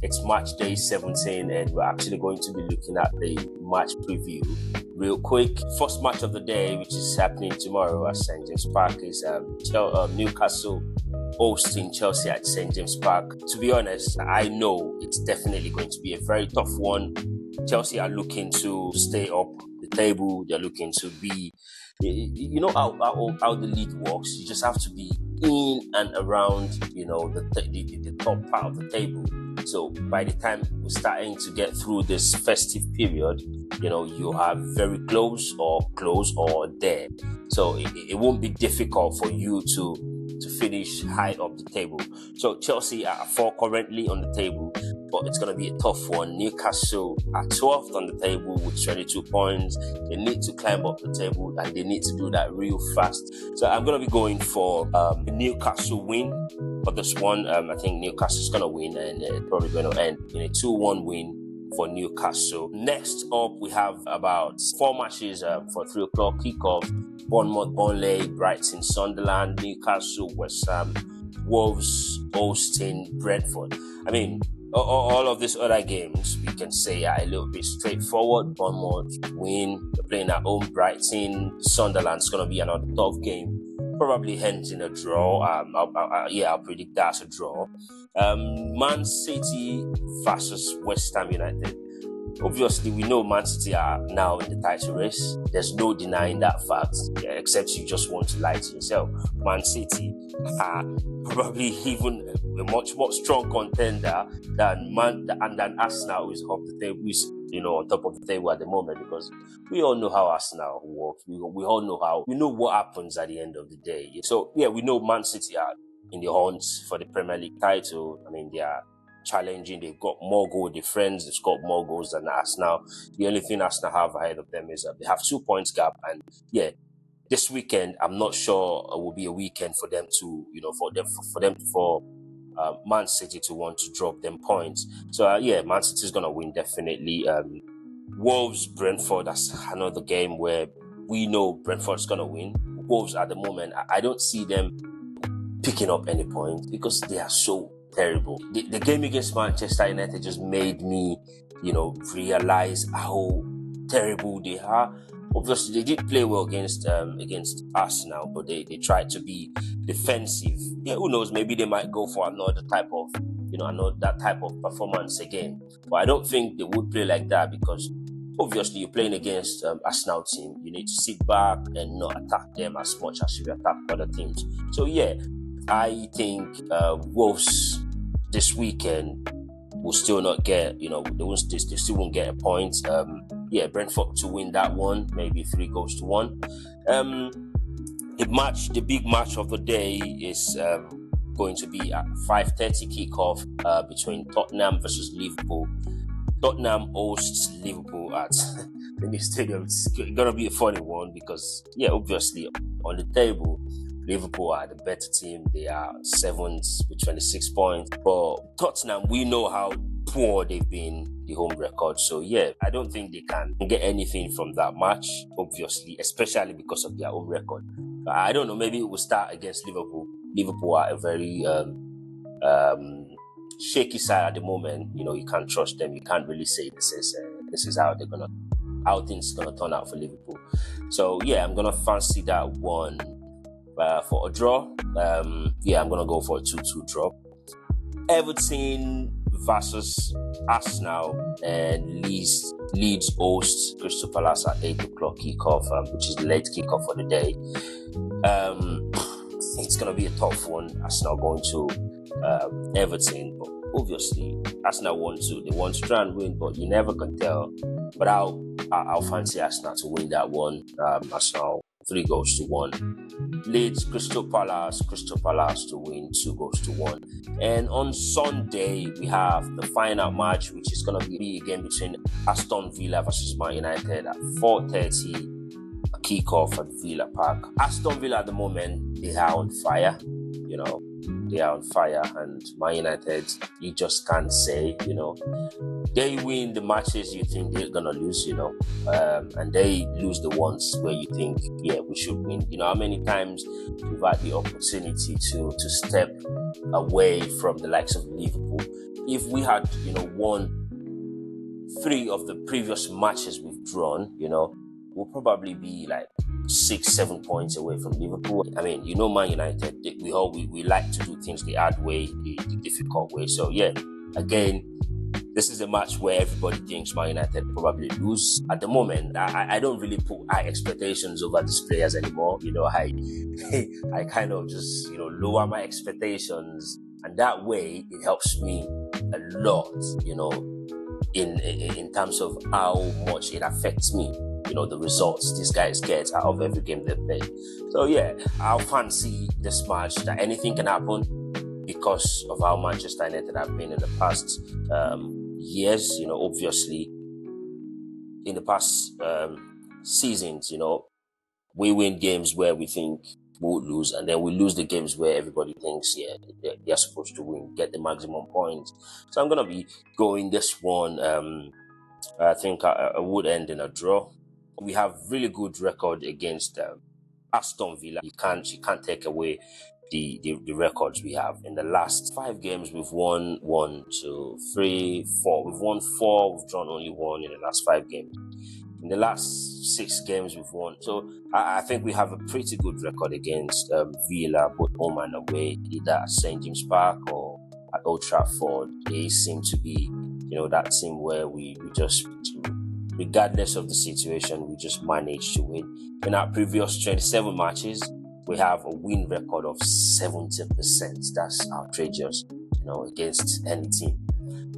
It's match day 17, and we're actually going to be looking at the match preview real quick. First match of the day, which is happening tomorrow at St. James Park, is Newcastle hosting Chelsea at St. James Park. To be honest, I know it's definitely going to be a very tough one. Chelsea are looking to stay up the table. They're looking to be, you know how the league works. You just have to be in and around, the top part of the table. So by the time we're starting to get through this festive period, you are very close or there. So it won't be difficult for you to finish high up the table. So Chelsea are 4 currently on the table, but it's going to be a tough one. Newcastle are 12th on the table with 22 points. They need to climb up the table, and they need to do that real fast. So I'm going to be going for a Newcastle win for this one. I think Newcastle's going to win, and it's probably going to end in a 2-1 win for Newcastle. Next up, we have about 4 matches for 3 o'clock kickoff. Bournemouth, Burnley, Brighton, Sunderland, Newcastle, West Ham, Wolves, hosting Brentford. I mean, all of these other games, we can say are a little bit straightforward. Bournemouth win, playing at home. Brighton, Sunderland's going to be another tough game. Probably ends in a draw. I'll predict that's a draw. Man City versus West Ham United. Obviously, we know Man City are now in the title race. There's no denying that fact, except you just want to lie to yourself. Man City are probably even a much more strong contender than Arsenal, who is up the table, on top of the table at the moment, because we all know how Arsenal works. We all know what happens at the end of the day. So yeah, we know Man City are in the hunt for the Premier League title. I mean, they are challenging. They've got more goal difference. They've scored more goals than Arsenal. The only thing Arsenal have ahead of them is they have 2 points gap. And yeah, this weekend, I'm not sure it will be a weekend for them to, for Man City to want to drop them points. So Man City is going to win definitely. Wolves, Brentford, that's another game where we know Brentford's going to win. Wolves at the moment, I don't see them picking up any points because they are so terrible. The game against Manchester United just made me, realize how terrible they are. Obviously, they did play well against Arsenal, but they tried to be defensive. Yeah, who knows? Maybe they might go for another type of, that type of performance again. But I don't think they would play like that because obviously you're playing against Arsenal team. You need to sit back and not attack them as much as you attack other teams. So yeah, I think Wolves this weekend will still not get, they still won't get a point. Brentford to win that one, maybe 3-1. The big match of the day is going to be at 5:30 kickoff between Tottenham versus Liverpool. Tottenham hosts Liverpool at the new stadium. It's going to be a funny one because, obviously on the table, Liverpool are the better team. They are 7th with 26 points. But Tottenham, we know how poor they've been, the home record. So I don't think they can get anything from that match, obviously, especially because of their home record. I don't know, maybe it will start against Liverpool. Liverpool are a very shaky side at the moment. You can't trust them. You can't really say this is how things are gonna turn out for Liverpool. So I'm gonna fancy that one for a draw. I'm gonna go for a 2-2 draw. Everton versus Arsenal, and Leeds hosts Crystal Palace at 8 o'clock kickoff, which is the late kickoff for the day. It's going to be a tough one. Arsenal going to Everton, but obviously Arsenal want to try and win, but you never can tell. But I'll fancy Arsenal to win that one. Arsenal 3-1. Leeds, Crystal Palace to win 2-1. And on Sunday, we have the final match, which is going to be a game between Aston Villa versus Man United at 4:30 kickoff at Villa Park. Aston Villa at the moment, they are on fire. They are on fire, and Man United, you just can't say, they win the matches you think they're gonna lose, and they lose the ones where you think, we should win. How many times we've had the opportunity to step away from the likes of Liverpool, if we had, won 3 of the previous matches we've drawn, we'll probably be like 6-7 points away from Liverpool. I mean, Man United, we like to do things the hard way, the difficult way. So yeah, again, this is a match where everybody thinks Man United probably lose. At the moment, I don't really put high expectations over these players anymore. I kind of just, lower my expectations. And that way, it helps me a lot, in terms of how much it affects me. The results these guys get out of every game they play. So yeah, I'll fancy this match that anything can happen because of how Manchester United have been in the past years. Obviously, in the past seasons, we win games where we think we'll lose, and then we lose the games where everybody thinks, they're supposed to win, get the maximum points. So I'm going to be going this one. I think I would end in a draw. We have really good record against Aston Villa. You can't take away the records we have. In the last 5 games, we've won 1, 2, 3, 4. We've won 4. We've drawn only 1 in the last 5 games. In the last 6 games, we've won. So I think we have a pretty good record against Villa, both home and away, either at St. James Park or at Old Trafford. They seem to be, that team where we just, regardless of the situation, we just manage to win. In our previous 27 matches, we have a win record of 70%. That's outrageous, against any team.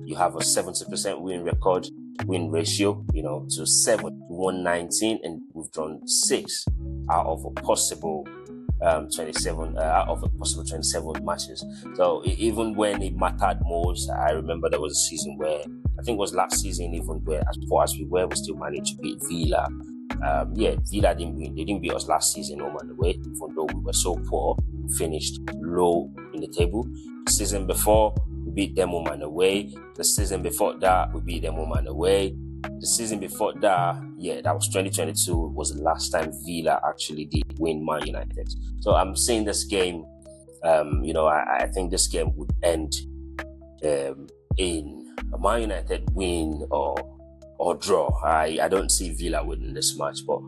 You have a 70% win ratio, to 7. We won 19 and we've drawn 6 out of a possible 27 matches. So even when it mattered most, I remember there was a season where, I think it was last season, even where as poor as we were, we still managed to beat Villa. Villa didn't win. They didn't beat us last season home and away, even though we were so poor. We finished low in the table. The season before, we beat them home and away. The season before that, we beat them home and away. The season before that, that was 2022, was the last time Villa actually did win Man United. So I'm saying this game, I think this game would end in a Man United win or draw. I don't see Villa winning this match, but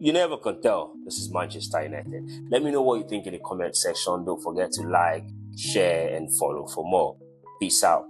you never can tell. This is Manchester United. Let me know what you think in the comment section. Don't forget to like, share, and follow for more. Peace out.